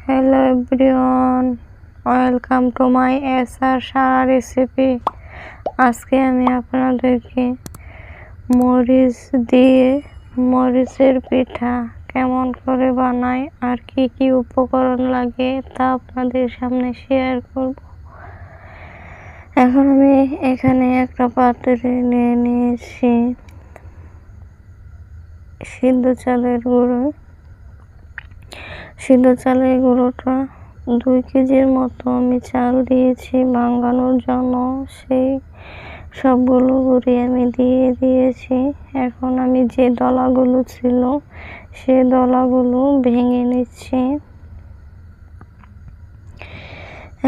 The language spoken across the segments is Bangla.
Hello everyone, welcome to my SR Sara recipe. আজকে আমি আপনাদেরকে মরিচ দিয়ে মরিচের পিঠা কেমন করে বানাই আর কি কি উপকরণ লাগে তা আপনাদের সামনে শেয়ার করব। এখন আমি এখানে একটা পাত্রে নিয়ে নিয়েছি সিদ্ধ চালের গুঁড়োটা 2 কেজির মতো আমি চাল দিয়েছি ভাঙানোর জন্য। সেই সবগুলো গুঁড়ি আমি দিয়ে দিয়েছি। এখন আমি যে দলাগুলো ছিল সেই দলাগুলো ভেঙে নিচ্ছি।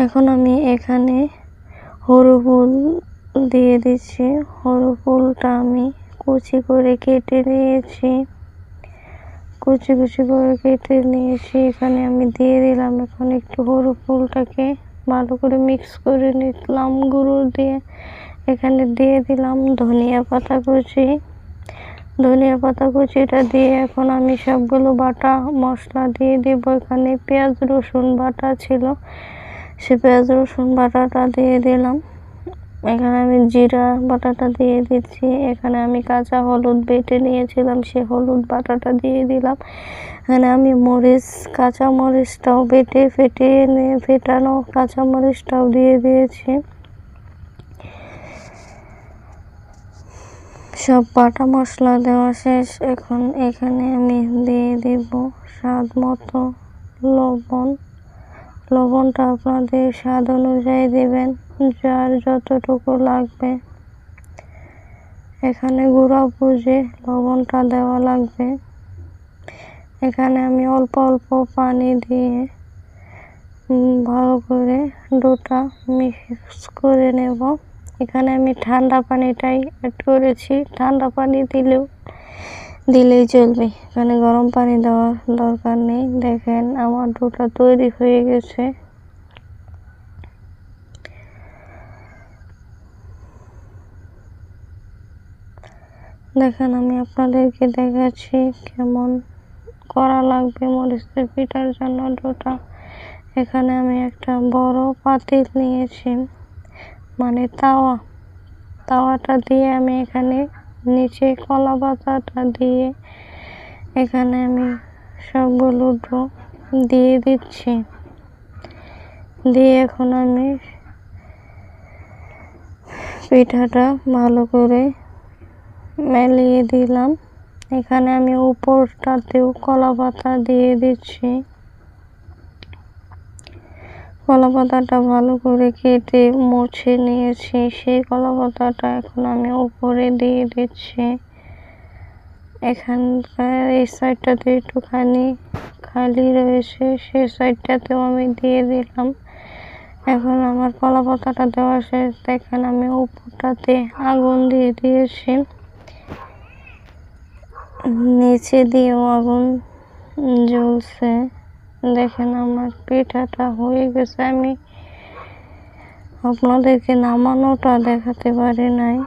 এখন আমি এখানে হরু ফুল দিয়ে দিচ্ছি। হরু ফুলটা আমি কুচি করে কেটে নিয়েছি। এখানে আমি দিয়ে দিলাম। এখন একটু হলুদ ফুলটাকে ভালো করে মিক্স করে নিলাম গুঁড়ো দিয়ে। এখানে দিয়ে দিলাম ধনিয়া পাতা কুচিটা দিয়ে এখন আমি সবগুলো বাটা মশলা দিয়ে দিব। এখানে পেঁয়াজ রসুন বাটা ছিল, সে পেঁয়াজ রসুন বাটাটা দিয়ে দিলাম। এখানে আমি জিরা বাটাটা দিয়ে দিচ্ছি। এখানে আমি কাঁচা হলুদ বেটে নিয়েছিলাম, সে হলুদ বাটাটা দিয়ে দিলাম। এখানে আমি কাঁচা মরিচটাও ফেটানো কাঁচা মরিচটাও দিয়ে দিয়েছি। সব বাটা মশলা দেওয়া শেষ। এখন এখানে আমি দিয়ে দিব স্বাদ মতো লবণ। লবণটা আপনাদের স্বাদ অনুযায়ী দেবেন, যার যতটুকু লাগবে। এখানে গুঁড়া বুঝে লবণটা দেওয়া লাগবে। এখানে আমি অল্প অল্প পানি দিয়ে ভালো করে ডোটা মিক্স করে নেব। এখানে আমি ঠান্ডা পানিটাই অ্যাড করেছি, ঠান্ডা পানি দিলেই চলবে, এখানে গরম পানি দেওয়ার দরকার নেই। দেখেন আমার ডোটা তৈরি হয়ে গেছে। দেখেন আমি আপনাদেরকে দেখাচ্ছি কেমন করা লাগবে মরিচের পিঠার জন্য ডোটা। এখানে আমি একটা বড় পাতিল নিয়েছি, মানে তাওয়াটা দিয়ে আমি এখানে নিচে কলা পাতাটা দিয়ে এখানে আমি সবগুলো ডো দিয়ে দিচ্ছি। দিয়ে এখন আমি পিঠাটা ভালো করে মেলিয়ে দিলাম। এখানে আমি উপরটাতেও কলা পাতা দিয়ে দিচ্ছি। কলা পাতাটা ভালো করে কেটে মুছে নিয়েছি, সেই কলা পাতাটা এখন আমি উপরে দিয়ে দিচ্ছি। এখানকার এই সাইডটাতে একটুখানি খালি রয়েছে, সেই সাইডটাতেও আমি দিয়ে দিলাম। এখন আমার কলা পাতাটা দেওয়া শেষ। দেখেন আমি উপরটাতে আগুন দিয়ে দিয়েছি, নিচে দিয়েও আগুন জ্বলছে। দেখেন আমার পিঠাটা হয়ে গেছে। আমি আপনাদেরকে নামানোটা দেখাতে পারি নাই।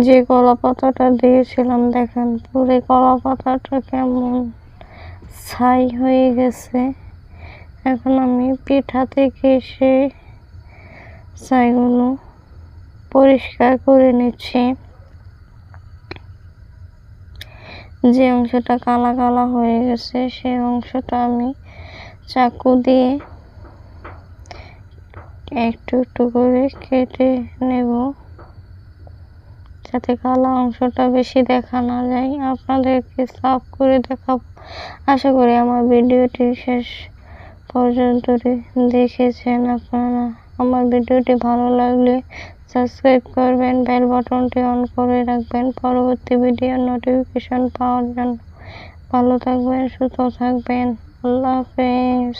যে কলা পাতাটা দিয়েছিলাম দেখেন পুরো কলা পাতাটা কেমন ছাই হয়ে গেছে। এখন আমি পিঠা থেকে সেই ছাইগুলো পরিষ্কার করে নিচ্ছি। যে অংশটা কালা কালা হয়ে গেছে সেই অংশটা আমি চাকু দিয়ে একটু একটু করে কেটে নেব, যাতে কালো অংশটা বেশি দেখা না যায়। আপনাদেরকে সাফ করে দেখাবো। আশা করি আমার ভিডিওটি শেষ পর্যন্ত দেখেছেন আপনারা। আমার ভিডিওটি ভালো লাগলে সাবস্ক্রাইব করবেন, বেল বাটনটি অন করে রাখবেন পরবর্তী ভিডিওর নোটিফিকেশন পাওয়ার জন্য। ভালো থাকবেন, সুস্থ থাকবেন। আল্লাহ হাফেজ।